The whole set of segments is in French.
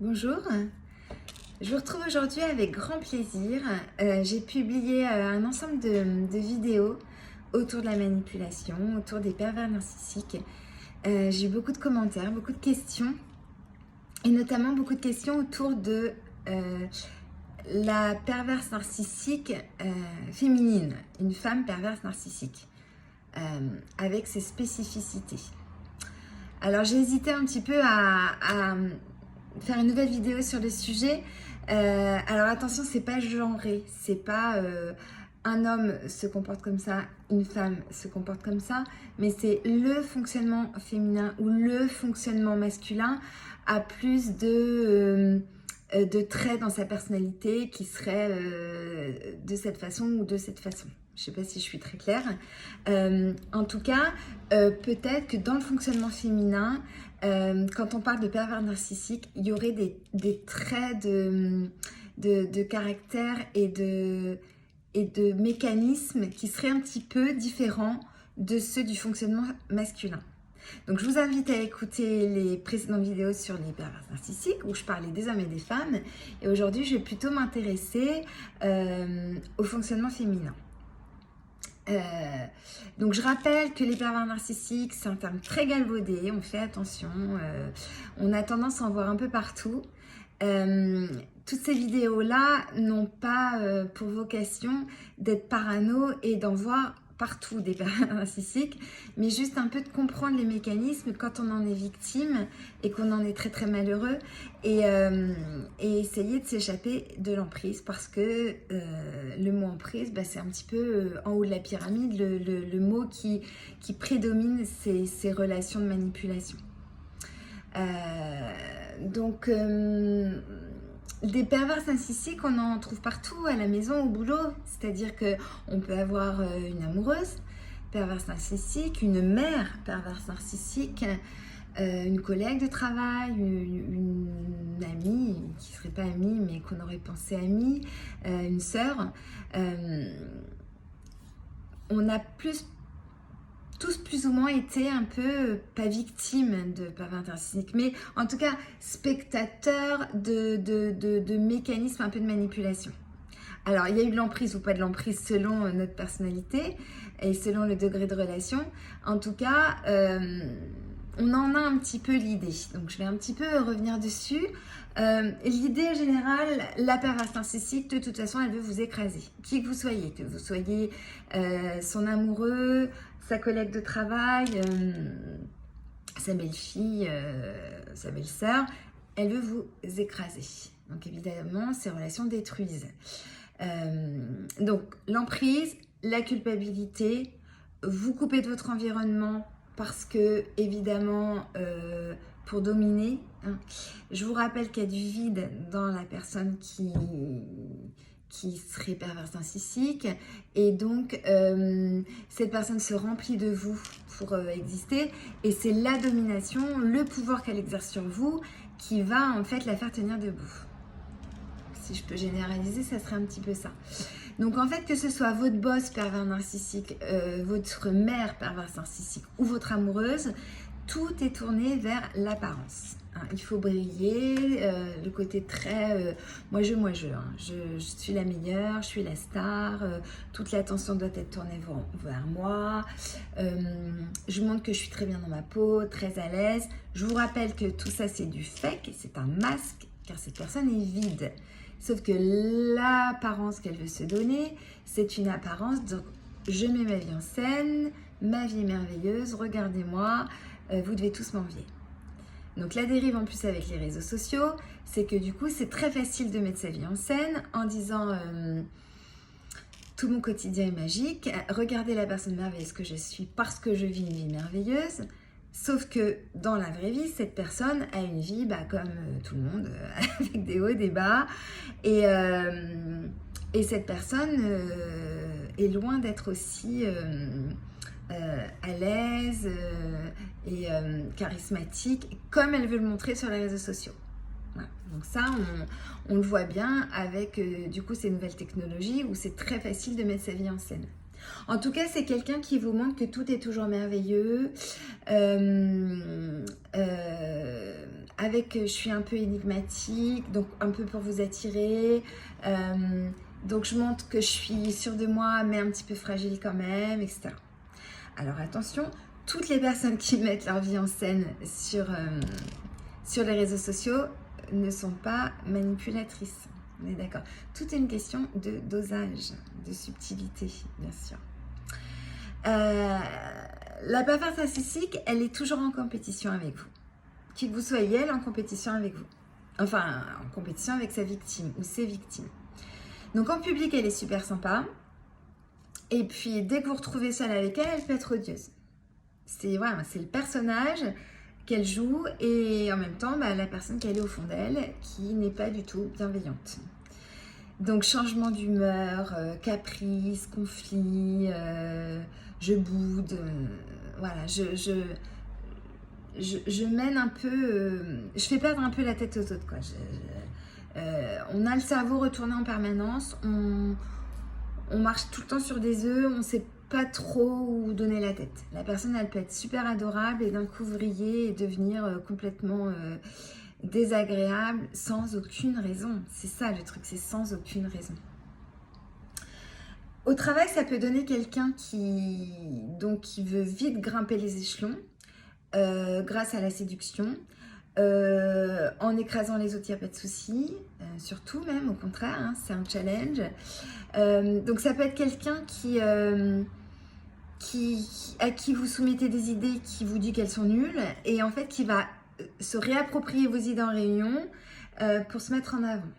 Bonjour, je vous retrouve aujourd'hui avec grand plaisir. J'ai publié un ensemble de vidéos autour de la manipulation, autour des pervers narcissiques. J'ai eu beaucoup de commentaires, beaucoup de questions, et notamment beaucoup de questions autour de la perverse narcissique féminine, une femme perverse narcissique, avec ses spécificités. Alors j'ai hésité un petit peu à faire une nouvelle vidéo sur le sujet. Alors attention, c'est pas genré, c'est pas un homme se comporte comme ça, une femme se comporte comme ça, mais c'est le fonctionnement féminin ou le fonctionnement masculin a plus de traits dans sa personnalité qui seraient de cette façon ou de cette façon. Je ne sais pas si je suis très claire. En tout cas, peut-être que dans le fonctionnement féminin, quand on parle de pervers narcissique, il y aurait des traits de caractère et de mécanismes qui seraient un petit peu différents de ceux du fonctionnement masculin. Donc je vous invite à écouter les précédentes vidéos sur les pervers narcissiques où je parlais des hommes et des femmes. Et aujourd'hui, je vais plutôt m'intéresser au fonctionnement féminin. Donc je rappelle que les pervers narcissiques, c'est un terme très galvaudé, on fait attention, on a tendance à en voir un peu partout. Toutes ces vidéos-là n'ont pas pour vocation d'être parano et d'en voir partout des pervers narcissiques, mais juste un peu de comprendre les mécanismes quand on en est victime et qu'on en est très très malheureux et essayer de s'échapper de l'emprise parce que le mot emprise, c'est un petit peu en haut de la pyramide, le mot qui prédomine ces relations de manipulation. Donc des pervers narcissiques, on en trouve partout, à la maison, au boulot. C'est-à-dire qu'on peut avoir une amoureuse perverse narcissique, une mère perverse narcissique, une collègue de travail, une amie qui ne serait pas amie mais qu'on aurait pensé amie, une sœur. On a tous plus ou moins été un peu, pas victimes de pervers narcissiques, mais en tout cas spectateurs de mécanismes un peu de manipulation. Alors, il y a eu de l'emprise ou pas de l'emprise selon notre personnalité et selon le degré de relation. En tout cas, on en a un petit peu l'idée. Donc, je vais un petit peu revenir dessus. L'idée générale, la perverse narcissique, de toute façon, elle veut vous écraser. Qui que vous soyez son amoureux, sa collègue de travail, sa belle-fille, sa belle-sœur, elle veut vous écraser. Donc évidemment, ces relations détruisent. Donc l'emprise, la culpabilité, vous coupez de votre environnement parce que évidemment pour dominer, hein. Je vous rappelle qu'il y a du vide dans la personne qui serait perverse narcissique et donc cette personne se remplit de vous pour exister et c'est la domination, le pouvoir qu'elle exerce sur vous qui va en fait la faire tenir debout. Si je peux généraliser, ça serait un petit peu ça. Donc en fait, que ce soit votre boss pervers narcissique, votre mère perverse narcissique ou votre amoureuse, tout est tourné vers l'apparence. Hein, il faut briller, le côté très moi je, hein. Je suis la meilleure, je suis la star, toute l'attention doit être tournée vers moi, je montre que je suis très bien dans ma peau, très à l'aise. Je vous rappelle que tout ça c'est du fake, c'est un masque car cette personne est vide. Sauf que l'apparence qu'elle veut se donner, c'est une apparence, donc je mets ma vie en scène, ma vie est merveilleuse, regardez-moi, vous devez tous m'envier. Donc la dérive en plus avec les réseaux sociaux, c'est que du coup c'est très facile de mettre sa vie en scène en disant tout mon quotidien est magique, regardez la personne merveilleuse que je suis parce que je vis une vie merveilleuse. Sauf que dans la vraie vie, cette personne a une vie comme tout le monde, avec des hauts, des bas. Et cette personne est loin d'être aussi à l'aise et charismatique comme elle veut le montrer sur les réseaux sociaux. Voilà. Donc ça, on le voit bien avec du coup ces nouvelles technologies où c'est très facile de mettre sa vie en scène. En tout cas, c'est quelqu'un qui vous montre que tout est toujours merveilleux, je suis un peu énigmatique, donc un peu pour vous attirer. Donc je montre que je suis sûre de moi, mais un petit peu fragile quand même, etc. Alors attention, toutes les personnes qui mettent leur vie en scène sur les réseaux sociaux ne sont pas manipulatrices. On est d'accord. Tout est une question de dosage, de subtilité, bien sûr. La pervers narcissique, elle est toujours en compétition avec vous. Qui que vous soyez, elle est en compétition avec vous. Enfin, en compétition avec sa victime ou ses victimes. Donc en public, elle est super sympa. Et puis, dès que vous retrouvez seule avec elle, elle peut être odieuse. C'est le personnage qu'elle joue et en même temps, la personne qu'elle est au fond d'elle qui n'est pas du tout bienveillante. Donc, changement d'humeur, caprice, conflit, je boude, voilà, je mène un peu, je fais perdre un peu la tête aux autres, quoi. On a le cerveau retourné en permanence, on marche tout le temps sur des œufs, on ne sait pas trop où donner la tête. La personne, elle peut être super adorable et d'un coup vriller et devenir complètement désagréable sans aucune raison. C'est ça le truc, c'est sans aucune raison. Au travail, ça peut donner quelqu'un qui veut vite grimper les échelons grâce à la séduction. En écrasant les autres, il n'y a pas de souci, surtout même, au contraire, hein, c'est un challenge. Donc ça peut être quelqu'un à qui vous soumettez des idées qui vous dit qu'elles sont nulles et en fait qui va se réapproprier vos idées en réunion pour se mettre en avant.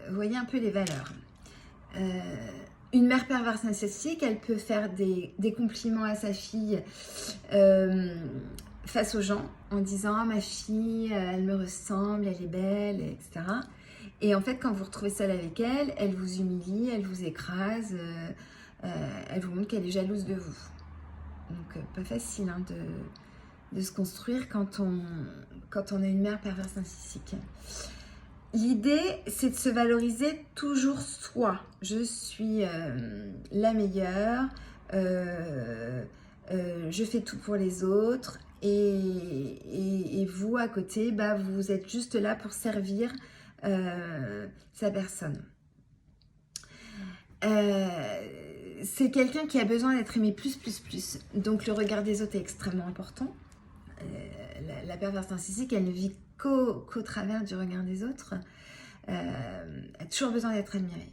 Vous voyez un peu les valeurs. Une mère perverse narcissique, elle peut faire des compliments à sa fille face aux gens en disant « Ah, ma fille, elle me ressemble, elle est belle, etc. » Et en fait, quand vous retrouvez seule avec elle, elle vous humilie, elle vous écrase, elle vous montre qu'elle est jalouse de vous. Donc, pas facile hein, de se construire quand on a une mère perverse narcissique. L'idée, c'est de se valoriser toujours soi. Je suis la meilleure, je fais tout pour les autres et vous, à côté, vous êtes juste là pour servir sa personne. C'est quelqu'un qui a besoin d'être aimé plus. Donc le regard des autres est extrêmement important. La perverse narcissique, elle ne vit qu'au travers du regard des autres. Elle a toujours besoin d'être admirée.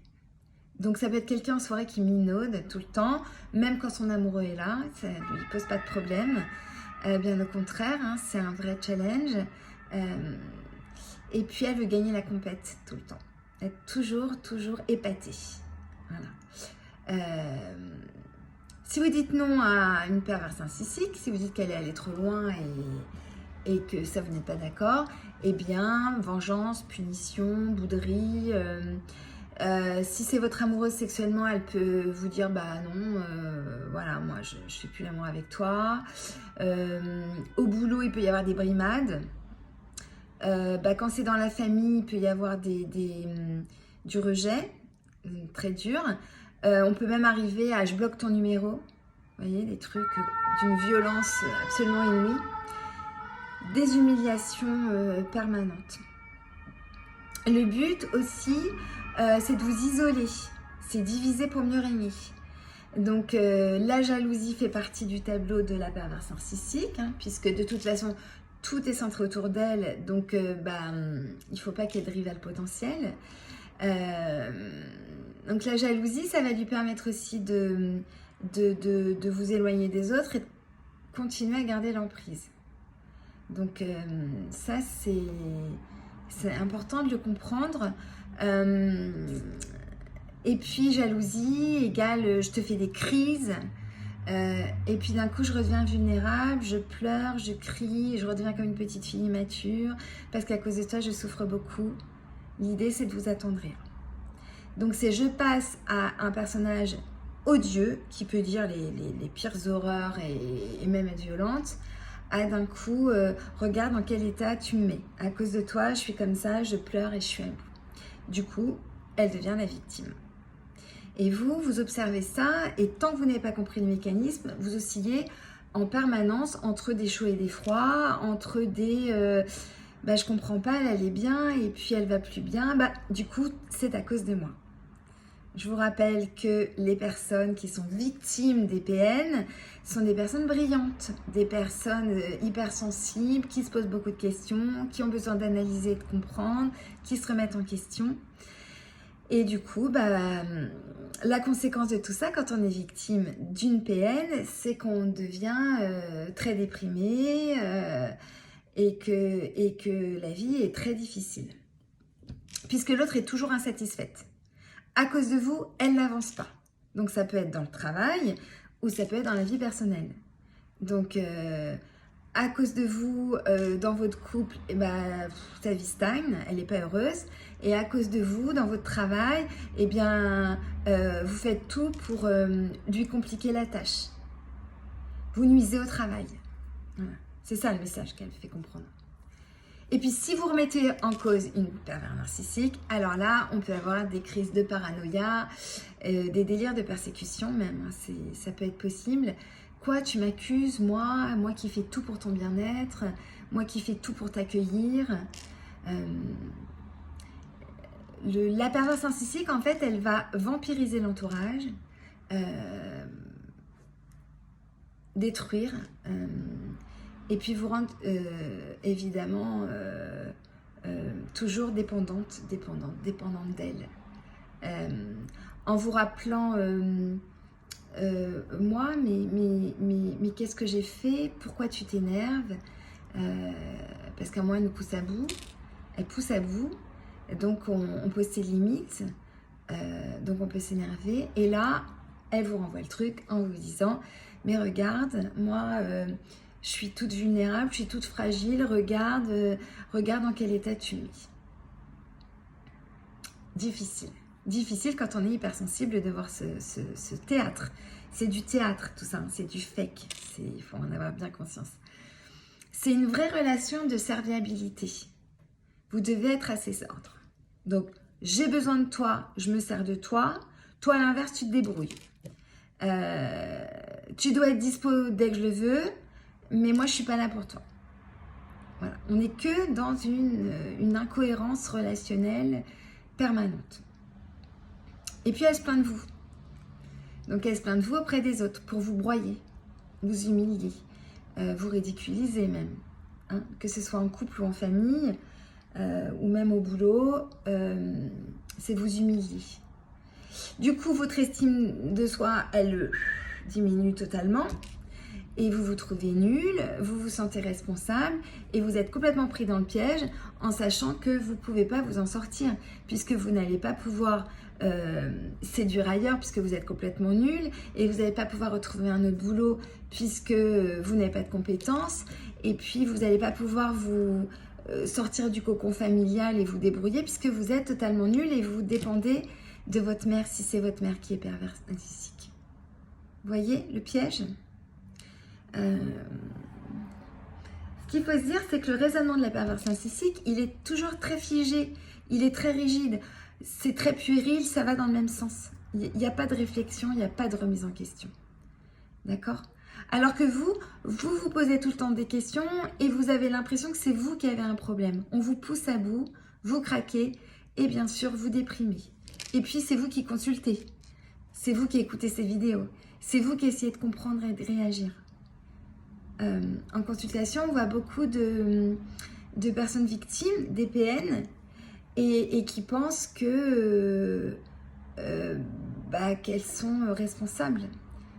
Donc ça peut être quelqu'un en soirée qui minaude tout le temps, même quand son amoureux est là, ça ne lui pose pas de problème. Bien au contraire, hein, c'est un vrai challenge. Et puis elle veut gagner la compète tout le temps. Être toujours épatée. Voilà. Si vous dites non à une perverse narcissique, si vous dites qu'elle est allée trop loin et que ça vous n'êtes pas d'accord, eh bien, vengeance, punition, bouderie. Si c'est votre amoureuse sexuellement, elle peut vous dire non, voilà, moi je fais plus l'amour avec toi. Au boulot, il peut y avoir des brimades. Quand c'est dans la famille, il peut y avoir du rejet, très dur. On peut même arriver à je bloque ton numéro. Vous voyez, des trucs d'une violence absolument inouïe. Des humiliations permanentes. Le but aussi, c'est de vous isoler. C'est diviser pour mieux régner. Donc la jalousie fait partie du tableau de la perverse narcissique, hein, puisque de toute façon, tout est centré autour d'elle. Donc il ne faut pas qu'il y ait de rival potentiel. Donc la jalousie, ça va lui permettre aussi de vous éloigner des autres et de continuer à garder l'emprise. Donc ça, c'est important de le comprendre. Et puis jalousie égale je te fais des crises. Et puis d'un coup, je redeviens vulnérable, je pleure, je crie, je redeviens comme une petite fille immature parce qu'à cause de toi, je souffre beaucoup. L'idée, c'est de vous attendrir. Donc c'est je passe à un personnage odieux qui peut dire les pires horreurs et même être violente, à d'un coup, regarde dans quel état tu me mets. À cause de toi, je suis comme ça, je pleure et je suis à bout. Du coup, elle devient la victime. Et vous observez ça, et tant que vous n'avez pas compris le mécanisme, vous oscillez en permanence entre des chauds et des froids, entre des je comprends pas, elle allait bien et puis elle va plus bien, du coup c'est à cause de moi. Je vous rappelle que les personnes qui sont victimes des PN sont des personnes brillantes, des personnes hypersensibles, qui se posent beaucoup de questions, qui ont besoin d'analyser et de comprendre, qui se remettent en question. Et du coup, la conséquence de tout ça, quand on est victime d'une PN, c'est qu'on devient très déprimé et que la vie est très difficile. Puisque l'autre est toujours insatisfaite. À cause de vous, elle n'avance pas. Donc ça peut être dans le travail ou ça peut être dans la vie personnelle. Donc à cause de vous, dans votre couple, sa vie stagne, elle n'est pas heureuse. Et à cause de vous, dans votre travail, vous faites tout pour lui compliquer la tâche. Vous nuisez au travail. Voilà. C'est ça le message qu'elle fait comprendre. Et puis, si vous remettez en cause une pervers narcissique, alors là, on peut avoir des crises de paranoïa, des délires de persécution même. Ça peut être possible. Quoi, tu m'accuses, moi qui fais tout pour ton bien-être, moi qui fais tout pour t'accueillir. La perverse narcissique, en fait, elle va vampiriser l'entourage, détruire... et puis vous rendre évidemment toujours dépendante d'elle. En vous rappelant, moi, mais qu'est-ce que j'ai fait? Pourquoi tu t'énerves? Parce qu'à moi, elle nous pousse à bout. Elle pousse à bout. Donc, on pose ses limites. Donc, on peut s'énerver. Et là, elle vous renvoie le truc en vous disant, mais regarde, moi... je suis toute vulnérable, je suis toute fragile, regarde dans quel état tu me mets. Difficile quand on est hypersensible de voir ce théâtre. C'est du théâtre tout ça, hein, c'est du fake, il faut en avoir bien conscience. C'est une vraie relation de serviabilité. Vous devez être à ses ordres. Donc, j'ai besoin de toi, je me sers de toi. Toi, à l'inverse, tu te débrouilles. Tu dois être dispo dès que je le veux. Mais moi, je ne suis pas là pour toi. Voilà. On n'est que dans une incohérence relationnelle permanente. Et puis, elle se plaint de vous. Donc, elle se plaint de vous auprès des autres pour vous broyer, vous humilier, vous ridiculiser même. Hein, que ce soit en couple ou en famille, ou même au boulot, c'est vous humilier. Du coup, votre estime de soi, elle diminue totalement. Et vous vous trouvez nul, vous vous sentez responsable et vous êtes complètement pris dans le piège en sachant que vous ne pouvez pas vous en sortir puisque vous n'allez pas pouvoir séduire ailleurs puisque vous êtes complètement nul et vous n'allez pas pouvoir retrouver un autre boulot puisque vous n'avez pas de compétences et puis vous n'allez pas pouvoir vous sortir du cocon familial et vous débrouiller puisque vous êtes totalement nul et vous dépendez de votre mère si c'est votre mère qui est perverse narcissique. Vous voyez le piège ? Ce qu'il faut se dire, c'est que le raisonnement de la perverse narcissique, il est toujours très figé, il est très rigide, c'est très puéril, ça va dans le même sens. Il n'y a pas de réflexion, il n'y a pas de remise en question. D'accord ? Alors que vous posez tout le temps des questions et vous avez l'impression que c'est vous qui avez un problème. On vous pousse à bout, vous craquez et bien sûr vous déprimez. Et puis c'est vous qui consultez, c'est vous qui écoutez ces vidéos, c'est vous qui essayez de comprendre et de réagir. En consultation, on voit beaucoup de personnes victimes des PN et qui pensent que qu'elles sont responsables.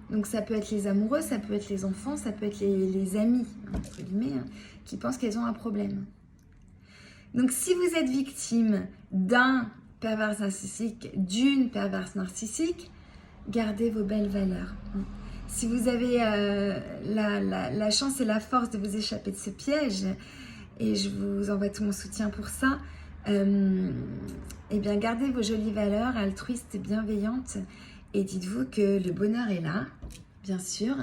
Donc ça peut être les amoureux, ça peut être les enfants, ça peut être les amis, entre guillemets, hein, qui pensent qu'elles ont un problème. Donc si vous êtes victime d'un pervers narcissique, d'une perverse narcissique, gardez vos belles valeurs. Si vous avez la chance et la force de vous échapper de ce piège, et je vous envoie tout mon soutien pour ça, eh bien gardez vos jolies valeurs altruistes et bienveillantes et dites-vous que le bonheur est là, bien sûr,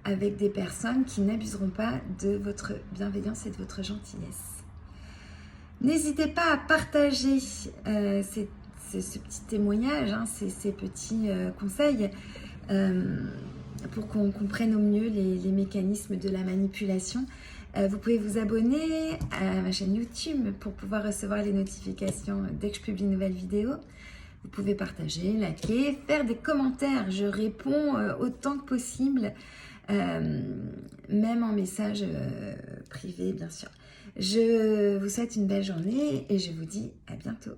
avec des personnes qui n'abuseront pas de votre bienveillance et de votre gentillesse. N'hésitez pas à partager ce petit témoignage, hein, ces petits conseils. pour qu'on comprenne au mieux les mécanismes de la manipulation. Vous pouvez vous abonner à ma chaîne YouTube pour pouvoir recevoir les notifications dès que je publie une nouvelle vidéo. Vous pouvez partager, liker, faire des commentaires. Je réponds autant que possible, même en message privé, bien sûr. Je vous souhaite une belle journée et je vous dis à bientôt.